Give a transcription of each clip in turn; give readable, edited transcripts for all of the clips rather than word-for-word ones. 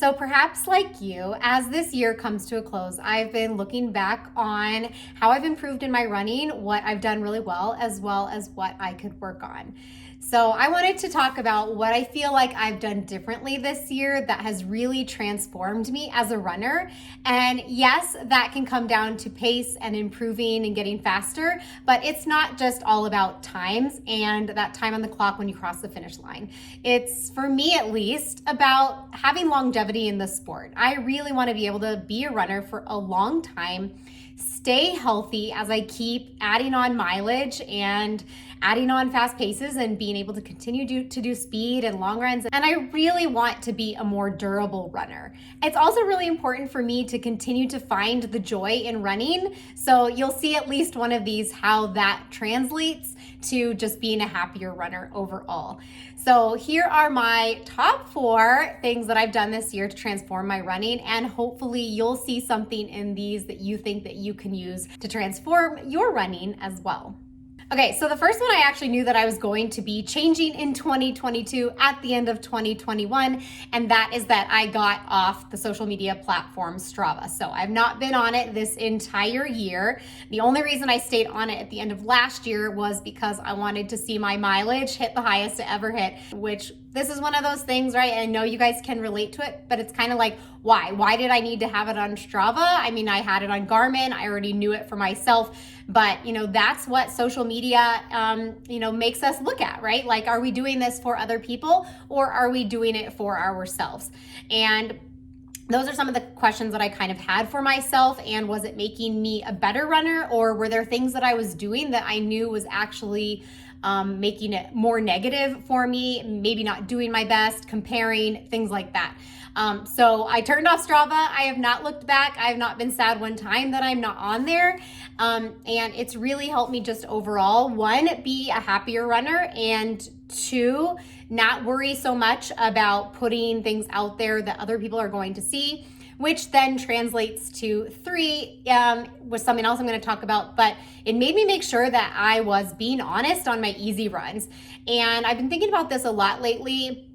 So perhaps like you, as this year comes to a close, I've been looking back on how I've improved in my running, what I've done really well as what I could work on. So I wanted to talk about what I feel like I've done differently this year that has really transformed me as a runner. And yes, that can come down to pace and improving and getting faster, but it's not just all about times and that time on the clock when you cross the finish line. It's, for me at least, about having longevity in the sport. I really want to be able to be a runner for a long time, stay healthy as I keep adding on mileage and adding on fast paces and being able to continue to do speed and long runs. And I really want to be a more durable runner. It's also really important for me to continue to find the joy in running. So you'll see at least one of these, how that translates to just being a happier runner overall. So here are my top 4 things that I've done this year to transform my running, and hopefully you'll see something in these that you think that you can use to transform your running as well. Okay, so the first one I actually knew that I was going to be changing in 2022 at the end of 2021, and that is that I got off the social media platform Strava. So I've not been on it this entire year. The only reason I stayed on it at the end of last year was because I wanted to see my mileage hit the highest it ever hit, which this is one of those things, right? I know you guys can relate to it, but it's kind of like, why? Why did I need to have it on Strava? I mean, I had it on Garmin. I already knew it for myself, but that's what social media, makes us look at, right? Like, are we doing this for other people or are we doing it for ourselves? And those are some of the questions that I kind of had for myself. And was it making me a better runner, or were there things that I was doing that I knew was actually making it more negative for me, maybe not doing my best, comparing, things like that. So I turned off Strava. I have not looked back. I have not been sad one time that I'm not on there. And it's really helped me just overall, 1, be a happier runner, and 2, not worry so much about putting things out there that other people are going to see, which then translates to 3, was something else I'm going to talk about, but it made me make sure that I was being honest on my easy runs. And I've been thinking about this a lot lately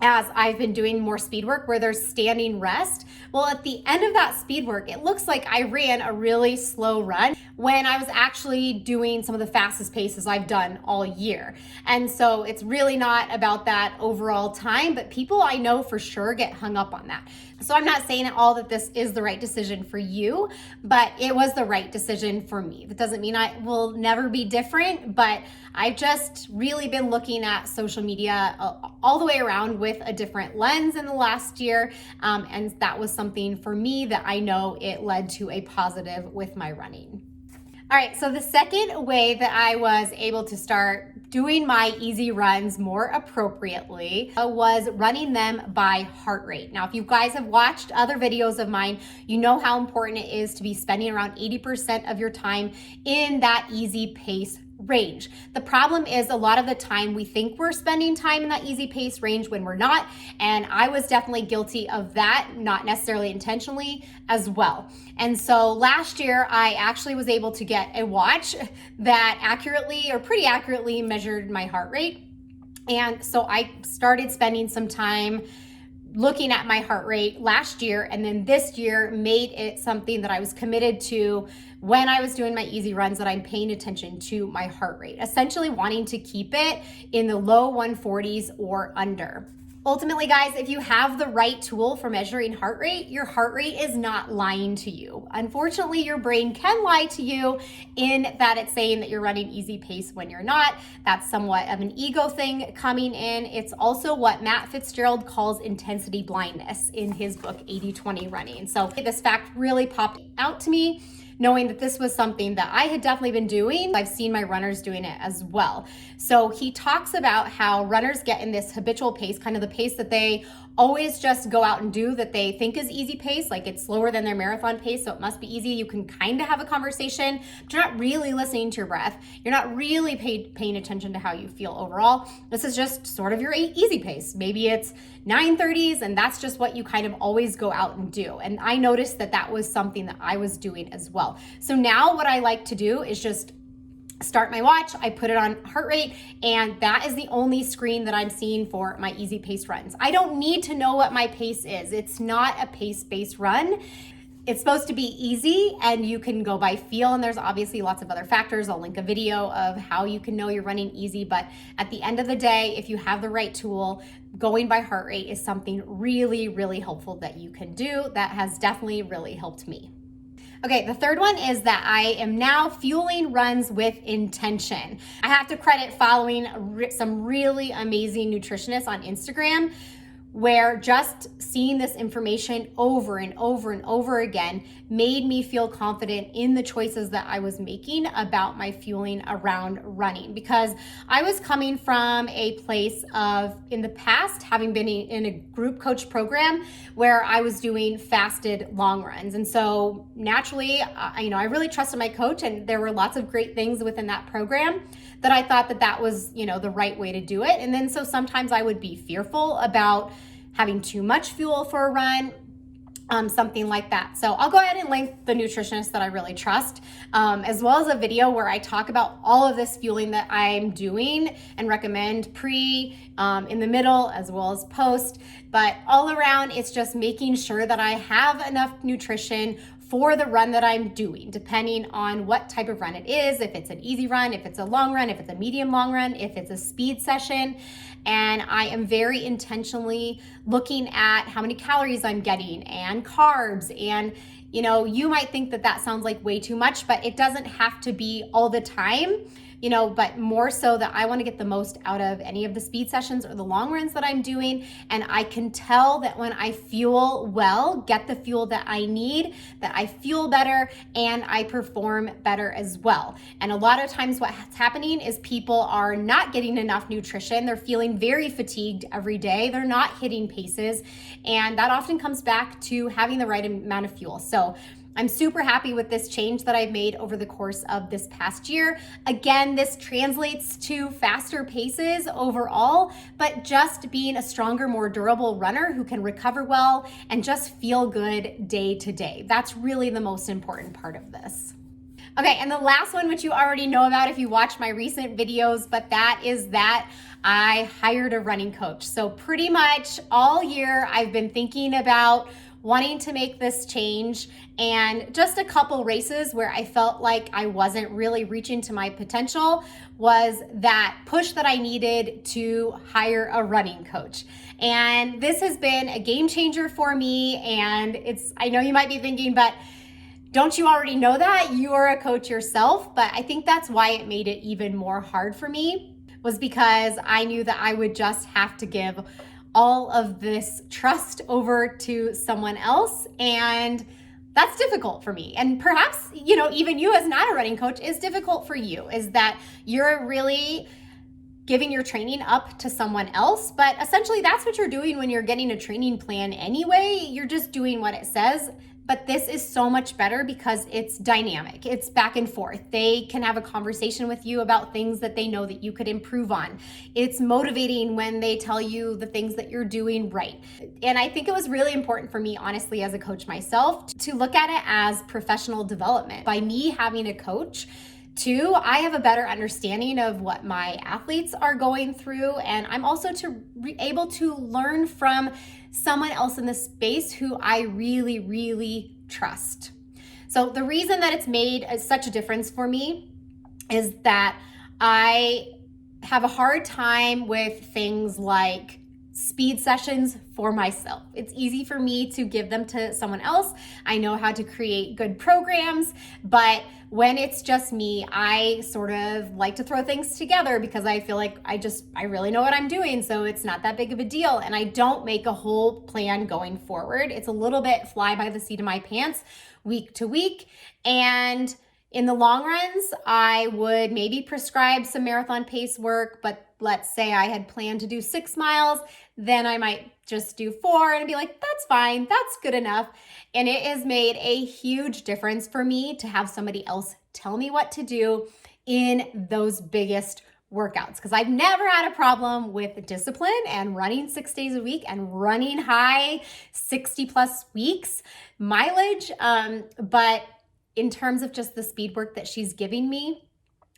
as I've been doing more speed work where there's standing rest. Well, at the end of that speed work, it looks like I ran a really slow run when I was actually doing some of the fastest paces I've done all year. And so it's really not about that overall time, but people I know for sure get hung up on that. So I'm not saying at all that this is the right decision for you, but it was the right decision for me. That doesn't mean I will never be different, but I've just really been looking at social media all the way around with a different lens in the last year. And that was something for me that I know it led to a positive with my running. All right, so the second way that I was able to start doing my easy runs more appropriately was running them by heart rate. Now, if you guys have watched other videos of mine, you know how important it is to be spending around 80% of your time in that easy pace range. The problem is a lot of the time we think we're spending time in that easy pace range when we're not. And I was definitely guilty of that, not necessarily intentionally as well. And so last year I actually was able to get a watch that accurately or pretty accurately measured my heart rate. And so I started spending some time looking at my heart rate last year, and then this year made it something that I was committed to when I was doing my easy runs, that I'm paying attention to my heart rate, essentially wanting to keep it in the low 140s or under. Ultimately, guys, if you have the right tool for measuring heart rate, your heart rate is not lying to you. Unfortunately, your brain can lie to you in that it's saying that you're running easy pace when you're not. That's somewhat of an ego thing coming in. It's also what Matt Fitzgerald calls intensity blindness in his book, 80-20 Running. So this fact really popped out to me, knowing that this was something that I had definitely been doing. I've seen my runners doing it as well. So he talks about how runners get in this habitual pace, kind of the pace that they always just go out and do, that they think is easy pace, like it's slower than their marathon pace, so it must be easy. You can kind of have a conversation, but you're not really listening to your breath. You're not really paying attention to how you feel overall. This is just sort of your easy pace. Maybe it's 9:30s and that's just what you kind of always go out and do. And I noticed that that was something that I was doing as well. So now what I like to do is just start my watch, I put it on heart rate, and that is the only screen that I'm seeing for my easy pace runs. I don't need to know what my pace is. It's not a pace-based run. It's supposed to be easy and you can go by feel, and there's obviously lots of other factors. I'll link a video of how you can know you're running easy, but at the end of the day, if you have the right tool, going by heart rate is something really, really helpful that you can do. That has definitely really helped me. Okay, the third one is that I am now fueling runs with intention. I have to credit following some really amazing nutritionists on Instagram, where just seeing this information over and over and over again made me feel confident in the choices that I was making about my fueling around running. Because I was coming from a place of, in the past, having been in a group coach program where I was doing fasted long runs. And so naturally, I really trusted my coach, and there were lots of great things within that program that I thought that was, the right way to do it. And then so sometimes I would be fearful about having too much fuel for a run, something like that. So I'll go ahead and link the nutritionist that I really trust, as well as a video where I talk about all of this fueling that I'm doing and recommend pre, in the middle, as well as post. But all around, it's just making sure that I have enough nutrition for the run that I'm doing, depending on what type of run it is, if it's an easy run, if it's a long run, if it's a medium long run, if it's a speed session. And I am very intentionally looking at how many calories I'm getting and carbs. And you might think that sounds like way too much, but it doesn't have to be all the time. But more so that I want to get the most out of any of the speed sessions or the long runs that I'm doing. And I can tell that when I fuel well, get the fuel that I need, that I feel better and I perform better as well. And a lot of times what's happening is people are not getting enough nutrition. They're feeling very fatigued every day. They're not hitting paces. And that often comes back to having the right amount of fuel. So I'm super happy with this change that I've made over the course of this past year. Again, this translates to faster paces overall, but just being a stronger, more durable runner who can recover well and just feel good day to day. That's really the most important part of this. Okay, and the last one, which you already know about if you watch my recent videos, but that is that I hired a running coach. So pretty much all year I've been thinking about wanting to make this change, and just a couple races where I felt like I wasn't really reaching to my potential was that push that I needed to hire a running coach. And this has been a game changer for me. And I know you might be thinking, but don't you already know that? You are a coach yourself. But I think that's why it made it even more hard for me, was because I knew that I would just have to give all of this trust over to someone else. And that's difficult for me. And perhaps, even you as not a running coach is difficult for you, is that you're really giving your training up to someone else. But essentially that's what you're doing when you're getting a training plan anyway. You're just doing what it says. But this is so much better because it's dynamic. It's back and forth. They can have a conversation with you about things that they know that you could improve on. It's motivating when they tell you the things that you're doing right. And I think it was really important for me, honestly, as a coach myself, to look at it as professional development. By me having a coach, two, I have a better understanding of what my athletes are going through. And I'm also able to learn from someone else in the space who I really, really trust. So the reason that it's made such a difference for me is that I have a hard time with things like speed sessions for myself. It's easy for me to give them to someone else. I know how to create good programs, but when it's just me, I sort of like to throw things together because I feel like I really know what I'm doing, so it's not that big of a deal. And I don't make a whole plan going forward. It's a little bit fly by the seat of my pants week to week. And in the long runs, I would maybe prescribe some marathon pace work, but let's say I had planned to do 6 miles, then I might just do 4 and be like, that's fine, that's good enough. And it has made a huge difference for me to have somebody else tell me what to do in those biggest workouts, because I've never had a problem with discipline and running 6 days a week and running high 60 plus weeks mileage. But in terms of just the speed work that she's giving me,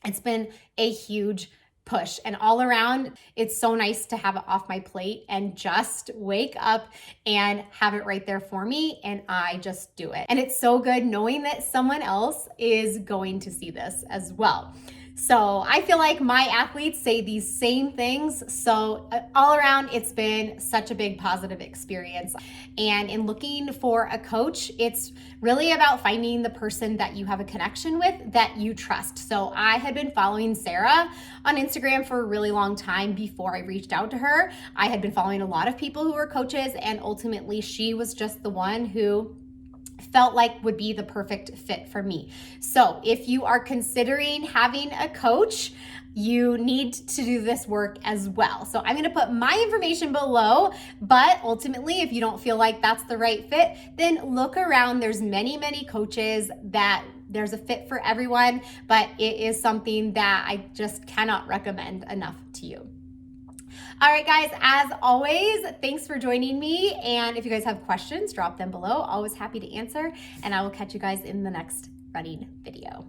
It's been a huge push, and all around, it's so nice to have it off my plate and just wake up and have it right there for me, and I just do it. And it's so good knowing that someone else is going to see this as well. So I feel like my athletes say these same things. So all around, it's been such a big positive experience. And in looking for a coach, it's really about finding the person that you have a connection with, that you trust. So I had been following Sarah on Instagram for a really long time before I reached out to her. I had been following a lot of people who were coaches, and ultimately she was just the one who felt like would be the perfect fit for me. So if you are considering having a coach, you need to do this work as well. So I'm going to put my information below, but ultimately, if you don't feel like that's the right fit, then look around. There's many, many coaches that there's a fit for everyone, but it is something that I just cannot recommend enough to you. All right, guys, as always, thanks for joining me. And if you guys have questions, drop them below. Always happy to answer. And I will catch you guys in the next running video.